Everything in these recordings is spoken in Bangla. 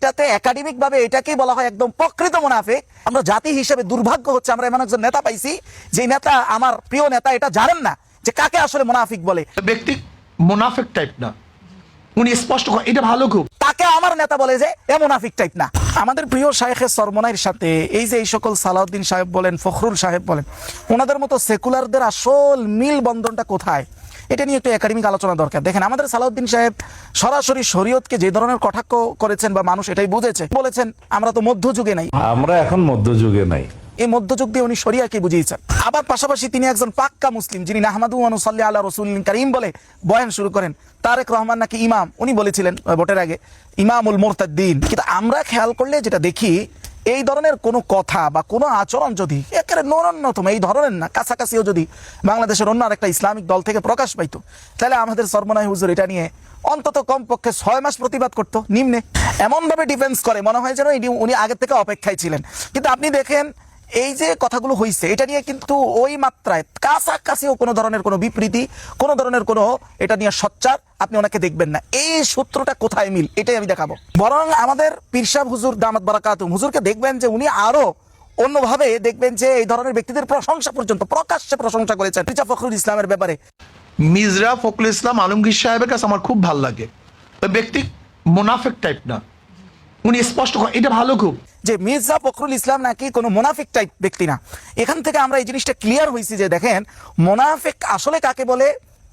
এইটাতে একাডেমিক ভাবে এটাকেই বলা হয় একদম প্রকৃত মুনাফিক। আমরা জাতি হিসেবে দুর্ভাগ্য হচ্ছে আমরা এমন একজন নেতা পাইছি যে নেতা আমার প্রিয় নেতা এটা জানেন না যে কাকে আসলে মুনাফিক বলে। ব্যক্তি মুনাফিক টাইপ না, উনি স্পষ্ট এটা ভালো খুব, তাকে আমার নেতা বলে যে এ মুনাফিক টাইপ না। আমাদের প্রিয় শায়েখে সরমনাইর সাথে এই যে এই সকল সালাউদ্দিন সাহেব বলেন, ফখরুল সাহেব বলেন, ওনাদের মতো সেকুলারদের আসল মিল বন্ধনটা কোথায়, এটা নিয়ে একটু একাডেমিক আলোচনা দরকার। দেখেন আমাদের সালাউদ্দিন সাহেব সরাসরি শরীয়তকে যে ধরনের কটাক্ষ করেছেন বা মানুষ এটাই বুঝেছে, বলেছেন আমরা তো মধ্যযুগে নাই, আমরা এখন মধ্যযুগে নাই। এই মধ্যযুগ দিয়ে উনি শরিয়াকে বুঝিয়েছেন। আবার পাশাপাশি তিনি একজন পাক্কা মুসলিম যিনি নাহমাদু ওয়া নুসাল্লি আলা রাসূলিল কারীম বলে বয়ান শুরু করেন। তারেক রহমান নাকি ইমাম, উনি বলেছিলেন ভোটের আগে ইমামুল মুরতাদ্দিন। কিন্তু আমরা খেয়াল করলে যেটা দেখি, এই ধরনের কোনো কথা বা কোনো আচরণ যদি একেবারে ন্যূনতম এই ধরনের না, কাছাকাছিও যদি বাংলাদেশের অন্য আরেকটা ইসলামিক দল থেকে প্রকাশ পাইতো, তাহলে আমাদের সরমনাই হুজুর এটা নিয়ে অন্তত কমপক্ষে 6 মাস প্রতিবাদ করতো নিম্নে। এমনভাবে ডিফেন্স করে মনে হয় যেন উনি আগের থেকে অপেক্ষায় ছিলেন। কিন্তু আপনি দেখেন এই যে কথাগুলো হয়েছে এটা নিয়ে কিন্তু ওই মাত্রায় কাছাকাছিও কোনো ধরনের কোনো বিবৃতি, কোনো ধরনের কোনো এটা নিয়ে সচ্চার আপনি ওনাকে দেখবেন না। এই সূত্রটা কোথায় মিল এটাই আমি দেখাবো। বরং আমাদের পীর সাহেব হুজুর দামাত বারাকাতুহু হুজুরকে দেখবেন যে উনি আরো অন্যভাবে দেখবেন যে এই ধরনের ব্যক্তিদের প্রশংসা পর্যন্ত প্রকাশ্যে প্রশংসা করেছেন মির্জা ফখরুল ইসলামের ব্যাপারে। মির্জা ফখরুল ইসলাম আলমগীর সাহেবের কাছে আমার খুব ভালো লাগে। ব্যক্তি মুনাফিক টাইপ না, উনি স্পষ্ট এটা ভালো খুব, যে মির্জা ফখরুল ইসলাম নাকি কোনো মুনাফিক টাইপ ব্যক্তি না। এখান থেকে আমরা এই জিনিসটা ক্লিয়ার হয়েছি যে দেখেন মুনাফিক আসলে কাকে বলে,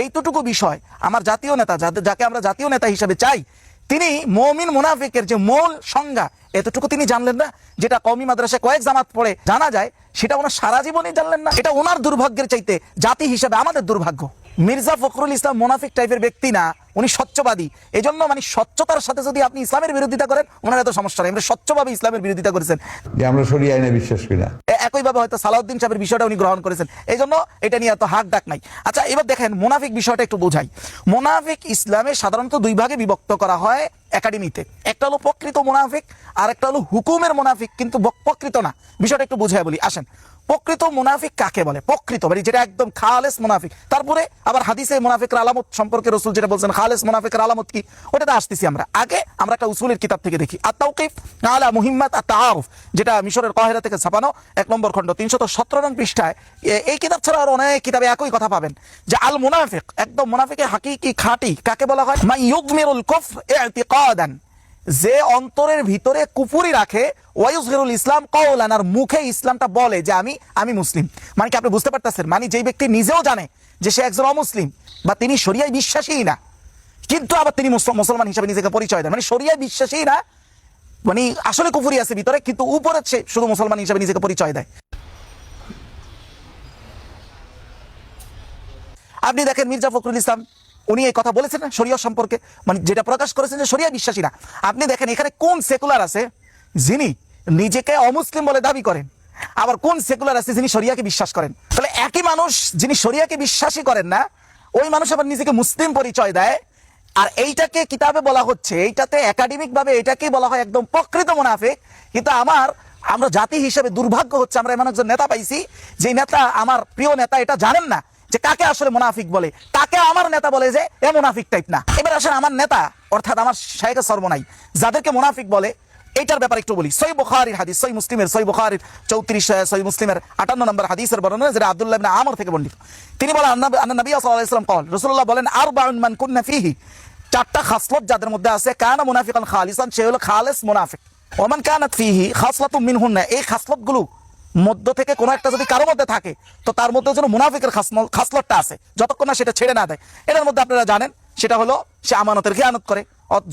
এইটুকু বিষয় আমার জাতীয় নেতা যাকে আমরা জাতীয় নেতা হিসেবে চাই, তিনি মুমিন মুনাফিকের যে মূল সংজ্ঞা এতটুকু তিনি জানলেন না। যেটা কওমি মাদ্রাসায় কয়েক জামাত পড়ে জানা যায়, সেটা ওনার সারা জীবনই জানলেন না। এটা ওনার দুর্ভাগ্যের চাইতে জাতি হিসেবে আমাদের দুর্ভাগ্য। মির্জা ফখরুল ইসলাম মুনাফিক টাইপের ব্যক্তি না, উনি স্বচ্ছবাদী। এজন্য মানে স্বচ্ছতার সাথে যদি আপনি ইসলামের বিরোধিতা করেন ওনার এত সমস্যা নেই, আমরা স্বচ্ছভাবে ইসলামের বিরোধিতা করেছেন। যে আমরা শরিয়া আইনে বিশ্বাস করি না, একইভাবে হয়তো সালাউদ্দিন সাহেবের বিষয়টা উনি গ্রহণ করেছেন, এই জন্য এটা নিয়ে এত হাক ডাক নাই। আচ্ছা এবার দেখেন মুনাফিক বিষয়টা একটু বোঝাই। মুনাফিক ইসলামে সাধারণত দুই ভাগে বিভক্ত করা হয় একাডেমিতে। একটা হলো প্রকৃত মুনাফিক আর একটা হলো হুকুমের মুনাফিক, কিন্তু প্রকৃত না। বিষয়টা একটু বুঝাই বলি আসেন। প্রকৃত মুনাফিক কাকে বলে? প্রকৃত মানে যেটা একদম খালেস মুনাফিক। তারপরে আবার হাদিসে মুনাফিকের আলামত সম্পর্কে রাসূল যেটা বলছেন খালেস মুনাফিকের আলামত কি, ওটাতে আসতেছি আমরা। আগে আমরা একটা উসুলের কিতাব থেকে দেখি আত-তাওকিফ আলা মুহিম্মাত আত-তাআরুফ, যেটা মিশরের কাহিরা থেকে ছাপানো, 1 নম্বর খণ্ড 317 নং পৃষ্ঠায়। এই কিতাব ছাড়া আর অনেক কিতাবে একই কথা পাবেন যে আল মুনাফিক একদম মুনাফিকের হাকিকি খাঁটি কাকে বলা হয়? মা ইউযমিরুল কুফর ইতিকাদান, যে অন্তরের ভিতরে কুফরি রাখে, ওয়ায়ুযহিরুল ইসলাম কওলান, আর মুখে ইসলামটা বলে যে আমি মুসলিম। মানে কি আপনি বুঝতে পারতেছেন? মানে যেই ব্যক্তি নিজেও জানে যে সে একজন অমুসলিম বা তিনি শরিয়ায় বিশ্বাসী না, কিন্তু আবার তিনি মুসলমান হিসেবে নিজেকে পরিচয় দেন, মানে শরিয়ায় বিশ্বাসী না, মানে আসলে কুফরি আছে ভিতরে, কিন্তু উপরে সে শুধু মুসলমান হিসেবে নিজেকে পরিচয় দেয়। আপনি দেখেন মির্জা ফখরুল ইসলাম উনি এই কথা বলেছেন না শরিয়া সম্পর্কে, মানে যেটা প্রকাশ করেছেন যে শরিয়া বিশ্বাসী না। আপনি দেখেন এখানে কোন সেকুলার আছে যিনি নিজেকে অমুসলিম বলে দাবি করেন, আবার কোন সেকুলার আছে যিনি শরিয়াকে বিশ্বাস করেন। তাহলে একই মানুষ যিনি শরিয়াকে বিশ্বাসী করেন না, ওই মানুষ আবার নিজেকে মুসলিম পরিচয় দেয়। আর এইটাকে কিতাবে বলা হচ্ছে, এইটাতে একাডেমিক ভাবে এটাকেই বলা হয় একদম প্রকৃত মুনাফিক। কিন্তু আমরা জাতি হিসেবে দুর্ভাগ্য হচ্ছে আমরা এমন একজন নেতা পাইছি যে নেতা আমার প্রিয় নেতা এটা জানেন না যে কাকে আসলে মুনাফিক বলে, তাকে আমার নেতা বলে যে এ মুনাফিক টাইপ না। এবার আসেন আমার নেতা অর্থাৎ আমার শায়েখে সরমনাই যাদেরকে মুনাফিক বলে এইটার ব্যাপারে একটু বলি। সহিহ বুখারীর হাদিস, সহিহ মুসলিমের, সহিহ বুখারীর 34, সহিহ মুসলিমের 58 নম্বর হাদিসের বর্ণনা, যেটা আব্দুল্লাহ ইবনে আমর থেকে বর্ণিত। তিনি বলেন আন্না নবী সাল্লাল্লাহু আলাইহি ওয়াসাল্লাম قال, রাসূলুল্লাহ বলেন আরবাউন মান কুননা ফিহি, 4টা খাসলত যাদের মধ্যে আছে, কানা মুনাফিকান খালিসান, সে হলো খালেস মুনাফিক। ওমান কানাত ফিহি খাসলাতুম মিনহুন্না, এই খাসলতগুলো মধ্য থেকে কোনো একটা যদি কারোর মধ্যে থাকে তো তার মধ্যে যেন মুনাফিকের খাসলতটা আছে, যতক্ষণ না সেটা ছেড়ে না দেয়। এটার মধ্যে আপনারা জানেন সেটা হলো সে আমানতের খেয়ানত করে,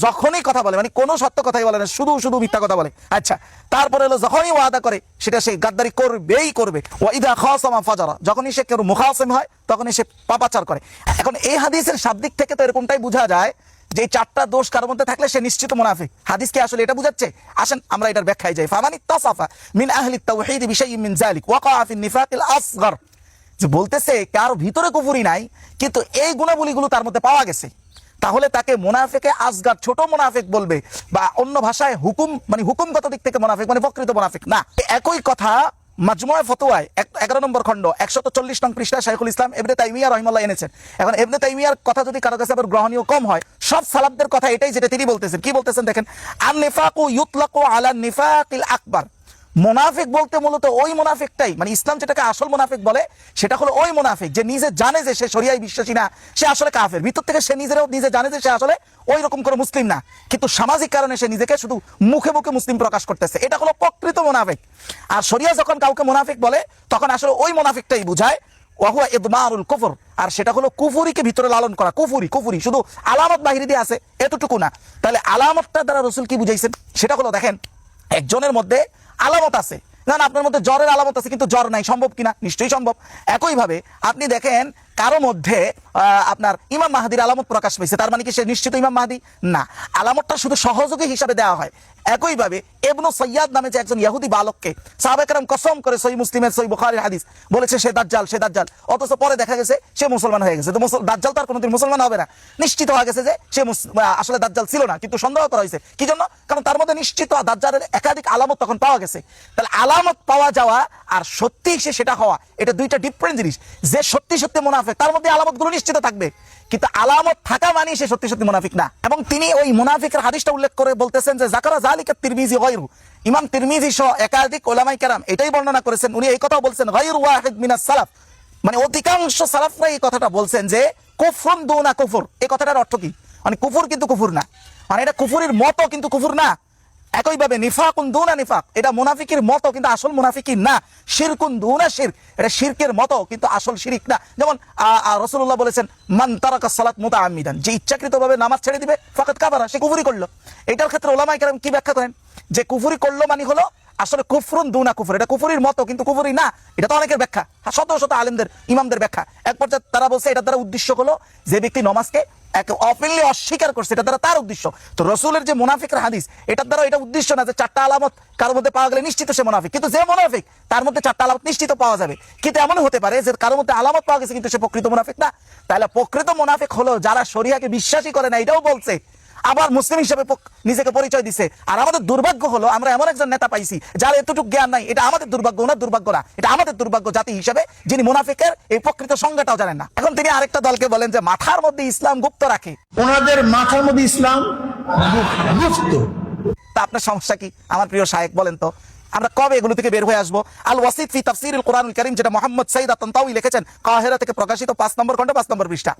যখনই কথা বলে মানে কোনো সত্য কথাই বলে না, শুধু মিথ্যা কথা বলে। আচ্ছা, তারপরে হলো যখনই ওয়াদা করে সেটা সে গাদ্দারি করবেই করবে। ওয়া ইদা খাসামা ফাজারা, যখনই সে কেউ মুখাসিম হয় তখনই সে পাপাচার করে। এখন এই হাদিসের শাব্দিক থেকে তো এরকমটাই বোঝা যায় যে 4টা দোষ কার মধ্যে থাকলে সে নিশ্চিত মুনাফিক। হাদিস কি আসলে এটা বুঝাচ্ছে? আসেন আমরা এটার ব্যাখ্যায় যাই। ফামানি তাসাফা মিন আহলি তাওহীদ বিশাইইন মিন যালিক ওয়াকা ফি নিফাকিল আসগর, যে বলতেছে কার ভিতরে কুফরি নাই কিন্তু এই গুণাবলীগুলো তার মধ্যে পাওয়া গেছে, তাহলে তাকে মুনাফিকে আসগার ছোট মুনাফিক বলবে, বা অন্য ভাষায় হুকুমগত দিক থেকে মুনাফিক মানে প্রকৃত মুনাফিক না। একই কথা মাজমুয়া ফতোয়ায় 11 নম্বর খণ্ড 140 নং পৃষ্ঠায় শাইখুল ইসলাম ইবনে তাইমিয়া রাহিমাহুল্লাহ এনেছেন। এখন ইবনে তাইমিয়ার কথা যদি কারো কাছে আবার গ্রহণীয় কম হয়, সব সালাফদের কথা এটাই যেটা তিনি বলতেছেন। কি বলতেছেন দেখেন, আন নিফাকু ইউতলাকু আলা নিফাকিল আকবার। মুনাফিক বলতে মূলত ওই মুনাফিকটাই, মানে ইসলাম যেটাকে আসল মুনাফিক বলে সেটা হলো ওই মুনাফিক যে নিজে জানে যে সে শরিয়ায় বিশ্বাসী না, সে আসলে কাফের। ভিতর থেকে সে নিজে জানে যে সে আসলে ওই রকম করে মুসলিম না, কিন্তু সামাজিক কারণে সে নিজেকে শুধু মুখে মুখে মুসলিম প্রকাশ করতেছে। এটা হলো প্রকৃত মুনাফিক। আর শরিয়া যখন কাউকে মুনাফিক বলে তখন আসলে ওই মুনাফিকটাই বুঝায় ওয়াহুয়া ইদমারুল কুফর, আর সেটা হলো কুফুরিকে ভিতরে লালন করা। কুফুরি শুধু আলামত বাহিরে দিয়ে আছে এতটুকু না। তাহলে আলামতটা দ্বারা রাসূল কি বুঝাইছেন সেটা হলো, দেখেন একজনের মধ্যে আলামত আছে, না আপনার মধ্যে জ্বরের আলামত আছে কিন্তু জ্বর নাই, সম্ভব কিনা? নিশ্চয়ই সম্ভব। একইভাবে আপনি দেখেন কারো মধ্যে আপনার ইমাম মাহদির আলামত প্রকাশ পেয়েছে, তার মানে কি সে নিশ্চিত ইমাম মাহদি? না, আলামতটা শুধু সহযোগী হিসাবে দেওয়া হয়। একইভাবে ইবনু সাইয়াদ নামে যে একজন ইহুদি বালককে সাহাবায়ে কেরাম কসম করে সহিহ মুসলিমের সহিহ বুখারীর হাদিস বলেছে সে দাজ্জাল, অথচ পরে দেখা গেছে সে মুসলমান হয়ে গেছে। তো দাজ্জাল তো আর কোনোদিন মুসলমান হবে না, নিশ্চিত হয়ে গেছে যে সে আসলে দাজ্জাল ছিল না, কিন্তু সন্দেহ করা হয়েছে। কি জন্য? কারণ তার মধ্যে নিশ্চিত দাজ্জালের একাধিক আলামত তখন পাওয়া গেছে। তাহলে আলামত পাওয়া যাওয়া আর সত্যি সে সেটা হওয়া, এটা দুইটা ডিফারেন্ট জিনিস। যে সত্যি সত্যি মুনাফিক তার মধ্যে আলামতগুলো নিশ্চিত থাকবে, কিন্তু আলামত থাকা মানে সে সত্যি সত্যি মুনাফিক না। এবং তিনি ওই মুনাফিকের হাদিসটা উল্লেখ করে বলতেছেন যে যাকারা যালিকা তিরমিজি গায়রু, ইমাম তিরমিজি সহ একাধিক উলামায়ে কেরাম এটাই বর্ণনা করেছেন। উনি এই কথাও বলছেন গায়রু ওয়াহিদ মিনাস সালাফ, মানে অধিকাংশ সালাফরা এই কথাটা বলছেন যে কুফরুন দুনা কুফর। এই কথাটার অর্থ কি? মানে কুফর কিন্তু কুফর না, মানে এটা কুফরের মতো কিন্তু কুফর না। একইভাবে নিফাকুন দুনা নিফাক, এটা মুনাফিকের মতো কিন্তু আসল মুনাফিকি না। শিরকুন দুনা শিরক, এটা শিরকের মতো কিন্তু আসল শিরক না। যেমন রাসূলুল্লাহ বলেছেন মান তারাকা সালাত মুতাআম্মিদান, যে ইচ্ছাকৃতভাবে নামাজ ছেড়ে দিবে ফাকাত কাফারা, সে কুফরি করলো। এটার ক্ষেত্রে উলামায়ে কেরাম কি ব্যাখ্যা করেন যে কুফরি করলো মানে হলো আসলে কুফরুন দুনা কুফর, এটা কুফরির মতো কিন্তু কুফরি না। এটা তো অনেকের ব্যাখ্যা, শত শত আলেমদের ইমামদের ব্যাখ্যা। এক পর্যায়ে তারা বলছে এটার দ্বারা উদ্দেশ্য হলো যে ব্যক্তি নমাজকে ওপেনলি অস্বীকার করছে, এটা দ্বারা তার উদ্দেশ্য। তো রাসূলের যে মুনাফিকের হাদিস এটার দ্বারা এটা উদ্দেশ্য না যে চারটা আলামত কারোর মধ্যে পাওয়া গেলে নিশ্চিত সে মুনাফিক, কিন্তু যে মুনাফিক তার মধ্যে চারটা আলামত নিশ্চিত পাওয়া যাবে। কিন্তু এমন হতে পারে যে কারোর মধ্যে আলামত পাওয়া গেছে কিন্তু সে প্রকৃত মুনাফিক না। তাহলে প্রকৃত মুনাফিক হলো যারা শরিয়াকে বিশ্বাসই করে না, এটাও বলছে, আবার মুসলিম হিসেবে নিজেকে পরিচয় দিছে। আর আমাদের দুর্ভাগ্য হলো আমরা এমন একজন নেতা পাইছি যার এতটুকু জ্ঞান নাই। এটা আমাদের দুর্ভাগ্য, ওনার দুর্ভাগ্য না, এটা আমাদের দুর্ভাগ্য জাতি হিসেবে, যিনি মুনাফিকের এই প্রকৃত সংজ্ঞাটাও জানেন না। এখন তিনি আরেকটা দলকে বলেন যে মাথার মধ্যে ইসলাম গুপ্ত রাখে, ওনাদের মাথার মধ্যে ইসলাম গুপ্ত। তা আপনার সমস্যা কি আমার প্রিয় শায়েখ? বলেন তো আমরা কবে এগুলো থেকে বের হয়ে আসবো? আল ওয়াসিত ফি তাফসিরুল কুরআনুল কারীম, যেটা মোহাম্মদ সাইদ আত-তানতাউই লিখেছেন, কাহিরা থেকে প্রকাশিত 5 নম্বর খণ্ড 5 নম্বর পৃষ্ঠা।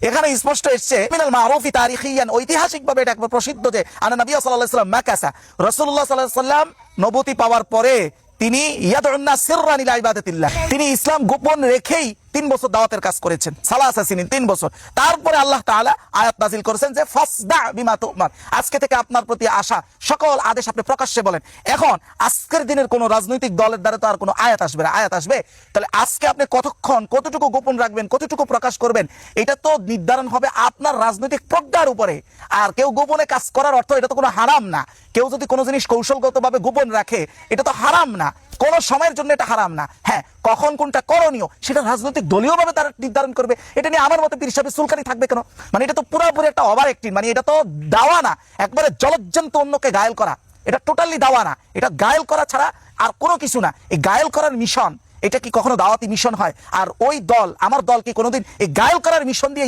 এখানে স্পষ্ট এসেছে মিনাল মারুফি তারিখিয়ান, ঐতিহাসিকভাবে এটা একবার প্রসিদ্ধ যে আনা নবী সাল্লাল্লাহু আলাইহি ওয়াসাল্লাম মাকাসা, রাসূলুল্লাহ সাল্লাল্লাহু আলাইহি ওয়াসাল্লাম নবুতি পাওয়ার পরে তিনি ইয়াদউন্না সিররান ইলা ইবাদাতিল্লাহ, তিনি ইসলাম গোপন রেখেই 3 বছর দাওয়াতের কাজ করেছেন, সালাসা সিনিন 3 বছর। তারপরে আল্লাহ তাআলা আয়াত নাযিল করেছেন যে ফাসদা বিমা তুমার, আজকে থেকে আপনার প্রতি আসা সকল আদেশ আপনি প্রকাশ্যে বলেন। এখন আজকের দিনের কোন রাজনৈতিক দলের দ্বারা তো আর কোনো আয়াত আসবে না, আয়াত আসবে? তাহলে আজকে আপনি কতক্ষণ কতটুকু গোপন রাখবেন, কতটুকু প্রকাশ করবেন, এটা তো নির্ধারণ হবে আপনার রাজনৈতিক প্রজ্ঞার উপরে। আর কেউ গোপনে কাজ করার অর্থ এটা তো কোনো হারাম না। কেউ যদি কোনো জিনিস কৌশলগতভাবে গোপন রাখে এটা তো হারাম না, কোন সময়ের জন্য এটা হারাম না। হ্যাঁ, কখন কোনটা করণীয় সেটা রাজনৈতিক দলীয়ভাবে তারা নির্ধারণ করবে। এটা নিয়ে আমার মতে পীর সাহেবের চুলকানি থাকবে কেন? মানে এটা তো পুরোপুরি একটা ওভার অ্যাক্টিং, মানে এটা তো দাওয়া না, একবারে জলজ্জান্ত অন্যকে ঘায়েল করা, এটা টোটালি দাওয়া না, এটা ঘায়েল করা ছাড়া আর কোনো কিছু না। এই ঘায়েল করার মিশন, এটা কি কখনো দাওয়াতি মিশন হয়? আর ওই দল, আমার দল কি কোনোদিন এই গায়ল করার মিশন দিয়ে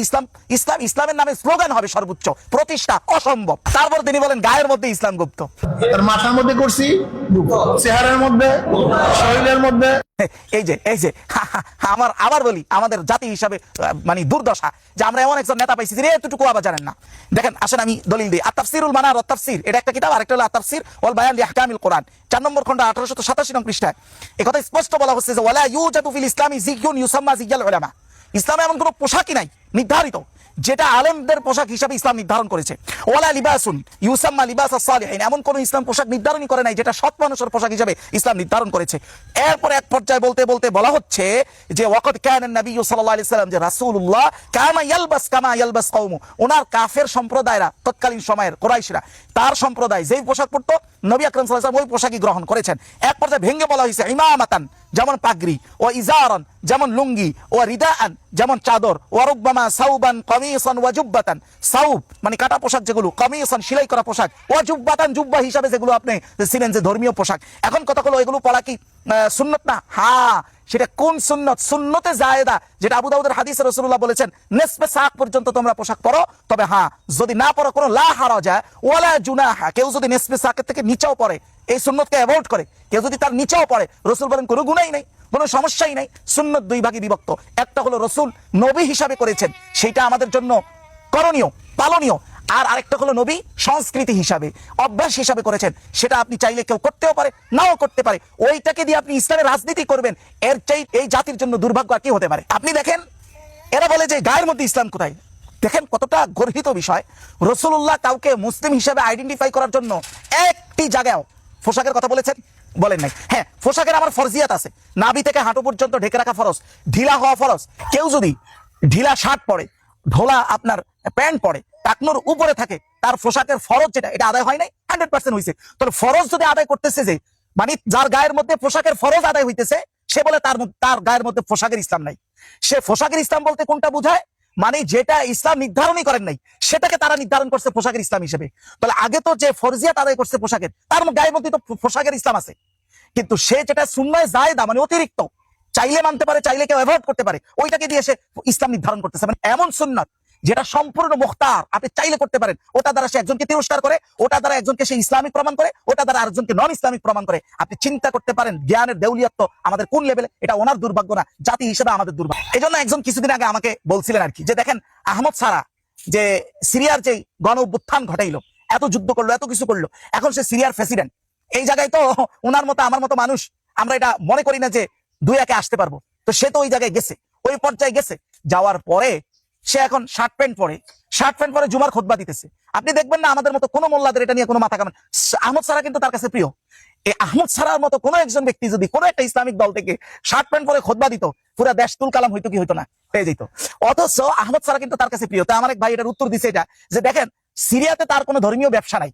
ইসলামের নামে স্লোগান হবে সর্বোচ্চ প্রতিষ্ঠা? অসম্ভব। তারপর তিনি বলেন গায়ের মধ্যে ইসলাম গুপ্ত। তার মাথার মধ্যে করছি, চেহারার মধ্যে, শরীরের মধ্যে। এই যে আমার আবার বলি, আমাদের জাতি হিসাবে মানে দুর্দশা যে আমরা এমন একজন নেতা পাইছি যে এতটুকু আবার জানেন না। দেখেন আসেন আমি দলিল দিই। আত-তাফসিরুল মানার ওয়াত তাফসির, এটা একটা কিতাব, আরেকটা হলো আত-তাফসির ওয়াল বায়ান লিআহকামিল কোরআন, 4 নম্বর খণ্ড 1887 নং পৃষ্ঠায় এই কথা স্পষ্ট বলা হচ্ছে যে ওয়ালা ইউজাদু ফিল ইসলামি জিয়ুন ইউসাম্মা জিয়াল উলামা, ইসলামে এমন কোনো পোশাকই নাই নির্ধারিত যেটা আলেমদের পোশাক হিসাবে ইসলাম নির্ধারণ করেছে। ওয়ালা লিবাসুন ইউসাম্মা লিবাসাস সালিহিন, এমন কোন ইসলাম পোশাক নির্ধারণই করে নাই যেটা সৎ মানুষের পোশাক হিসাবে ইসলাম নির্ধারণ করেছে। এরপর এক পর্যায়ে বলতে বলতে বলা হচ্ছে যে ওয়াকাদ কানা নবী সাল্লাল্লাহু আলাইহি সাল্লাম, যে রাসূলুল্লাহ কামা ইয়ালবাস কওমু, ওনার কাফের সম্প্রদায়রা, তৎকালীন সময়ের কুরাইশরা, তার সম্প্রদায় যেই পোশাক পরতো নবী আকরাম সাল্লাল্লাহু আলাইহি ওয়াসাল্লাম ওই পোশাকই গ্রহণ করেছেন। এক পর্যায়ে ভেঙে বলা হয়েছে ইমামাতান, যেমন পাগড়ি, ও ইজারান যেমন লুঙ্গি, ও রিদাআন যেমন চাদর, ও রুব্বামা সাউবান কমি কামিসান ওয়া জুব্বাতান, সাউব মানে কাটা পোশাক যেগুলো, কামিসান সেলাই করা পোশাক, ওয়া জুব্বাতান জুব্বা হিসাবে যেগুলো আপনি ছিলেন যে ধর্মীয় পোশাক। এখন কথা হলো এগুলো পড়া কি সুন্নত না? হ্যাঁ, সেটা কোন সুন্নত? সুন্নতে জায়েদা, যেটা আবু দাউদের হাদিসে রাসূলুল্লাহ বলেছেন নেসফে সাক পর্যন্ত তোমরা পোশাক পরো। তবে হ্যাঁ, যদি না পরো কোনো লা হারাজা ওয়ালা জুনাহা, কেউ যদি নেসফে সাকের থেকে নিচেও পড়ে, এই সুন্নতকে অ্যাভয়েড করে, কেউ যদি তার নিচেও পড়ে, রাসূল বলেন কোনো গুনাহই নাই, কোনো সমস্যাই নাই। সুন্নত দুই ভাগে বিভক্ত, একটা হলো রাসূল নবী হিসাবে করেছেন, সেটা আমাদের জন্য করণীয় পালনীয়, আর আরেকটা হলো নবী সংস্কৃতি হিসাবে অভ্যাস হিসাবে করেছেন, সেটা আপনি চাইলে কেউ করতেও পারে নাও করতে পারে। ওইটাকে দিয়ে আপনি ইসলামের রাজনীতি করবেন, এর চাই এই জাতির জন্য দুর্ভাগ্য আর কি হতে পারে? আপনি দেখেন এরা বলে যে গায়ের মধ্যে ইসলাম কোথায়? দেখেন কতটা গর্হিত বিষয়। রাসূলুল্লাহ কাউকে মুসলিম হিসাবে আইডেন্টিফাই করার জন্য একটি জায়গায় পোশাকের কথা বলেছেন? বলেন নাই। হ্যাঁ, পোশাকের আমার ফরজিয়াত আছে, নাভি থেকে হাঁটু পর্যন্ত ঢেকে রাখা ফরজ, ঢিলা হওয়া ফরজ। কেউ যদি ঢিলা শার্ট পরে, ঢোলা আপনার প্যান্ট পরে, টাকনোর উপরে থাকে, তার পোশাকের ফরজ যেটা, এটা আদায় হয় নাই? 100% হয়েছে। তাহলে ফরজ যদি আদায় করতেছে যে, মানে যার গায়ের মধ্যে পোশাকের ফরজ আদায় হইতেছে, সে বলে তার গায়ের মধ্যে পোশাকের ইসলাম নাই। সে পোশাকের ইসলাম বলতে কোনটা বুঝায়? মানে যেটা ইসলাম নির্ধারণই করেন নাই, সেটাকে তারা নির্ধারণ করছে পোশাকের ইসলাম হিসেবে। তাহলে আগে তো যে ফরজিয়াত আদায় করছে পোশাকের, তার গায়ের মধ্যে তো পোশাকের ইসলাম আছে, কিন্তু সে যেটা সুন্নায় জায়েদা মানে অতিরিক্ত, চাইলে মানতে পারে, চাইলে কেউ অ্যাভয়েড করতে পারে, ওইটাকে দিয়ে সে ইসলাম নির্ধারণ করতেছে। মানে এমন সুন্নাত যেটা সম্পূর্ণ মুখতার, আপনি চাইলে করতে পারেন, ওটা দ্বারা সে একজনকে তিরস্কার করে, ওটা দ্বারা একজনকে সে ইসলামিক প্রমাণ করে, ওটা দ্বারা আরেকজনকে নন ইসলামিক প্রমাণ করে। আপনি চিন্তা করতে পারেন জ্ঞানের দেউলিয়ত্ব আমাদের কোন লেভেলে? এটা ওনার দুর্ভাগ্য না, জাতি হিসেবে আমাদের দুর্ভাগ্য। এই জন্য একজন কিছুদিন আগে আমাকে বলছিলেন আর কি, যে দেখেন আহমদ সারা যে সিরিয়ার যে গণ অভ্যুত্থান ঘটাইলো, এত যুদ্ধ করলো, এত কিছু করলো, এখন সে সিরিয়ার প্রেসিডেন্ট। এই জায়গায় তো ওনার মতো আমার মতো মানুষ, আমরা এটা মনে করি না যে দুই একে আসতে পারবো। তো সে তো ওই জায়গায় গেছে, ওই পর্যায়ে গেছে, যাওয়ার পরে সে এখন শার্ট প্যান্ট পরে জুমার খুতবা দিতেছে। আপনি দেখবেন না আমাদের মতো কোনো মোল্লাদের এটা নিয়ে কোনো মাথা কামান। আহমদ সারা কিন্তু তার কাছে প্রিয়। এই আহমদ সারার মতো কোনো একজন ব্যক্তি যদি কোনো একটা ইসলামিক দল থেকে শার্ট প্যান্ট পরে খুতবা দিত, পুরা দেশ তুল কালাম হইতো কি হইতো না? পেয়ে যেত। অথচ আহমদ সারা কিন্তু তার কাছে প্রিয়। তো আমার এক ভাই এটার উত্তর দিছে এটা, যে দেখেন সিরিয়াতে তার কোনো ধর্মীয় ব্যবসা নাই,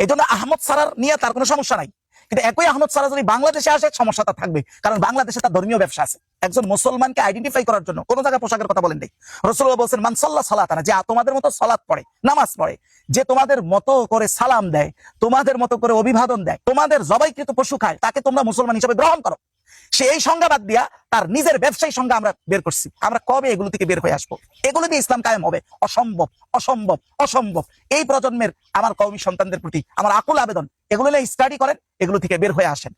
এই জন্য আহমদ সারার নিয়ে তার কোনো সমস্যা নাই। কিন্তু একই আহমদ সারা যদি বাংলাদেশে আসে, সমস্যাটা থাকবে, কারণ বাংলাদেশে তার ধর্মীয় ব্যবসা আছে। একজন মুসলমানকে আইডেন্টিফাই করার জন্য কোন জায়গায় পোশাকের কথা বলেন নাই। রাসূলুল্লাহ বলেছেন মান সাল্লা সালাতানা, যে তোমাদের মতো সালাত পড়ে, নামাজ পড়ে, যে তোমাদের মতো করে সালাম দেয়, তোমাদের মতো করে অভিবাদন দেয়, তোমাদের জবাইকৃত পশু খায়, তাকে তোমরা মুসলমান হিসেবে গ্রহণ করো। সে এই সংজ্ঞা বাদ দিয়া তার নিজের ব্যবসায়ী সংজ্ঞা আমরা বের করছি। আমরা কবে এগুলো থেকে বের হয়ে আসবো? এগুলো দিয়ে ইসলাম কায়েম হবে? অসম্ভব, অসম্ভব, অসম্ভব। এই প্রজন্মের আমার কওমি সন্তানদের প্রতি আমার আকুল আবেদন, এগুলো নিয়ে স্টাডি করেন, এগুলো থেকে বের হয়ে আসেন।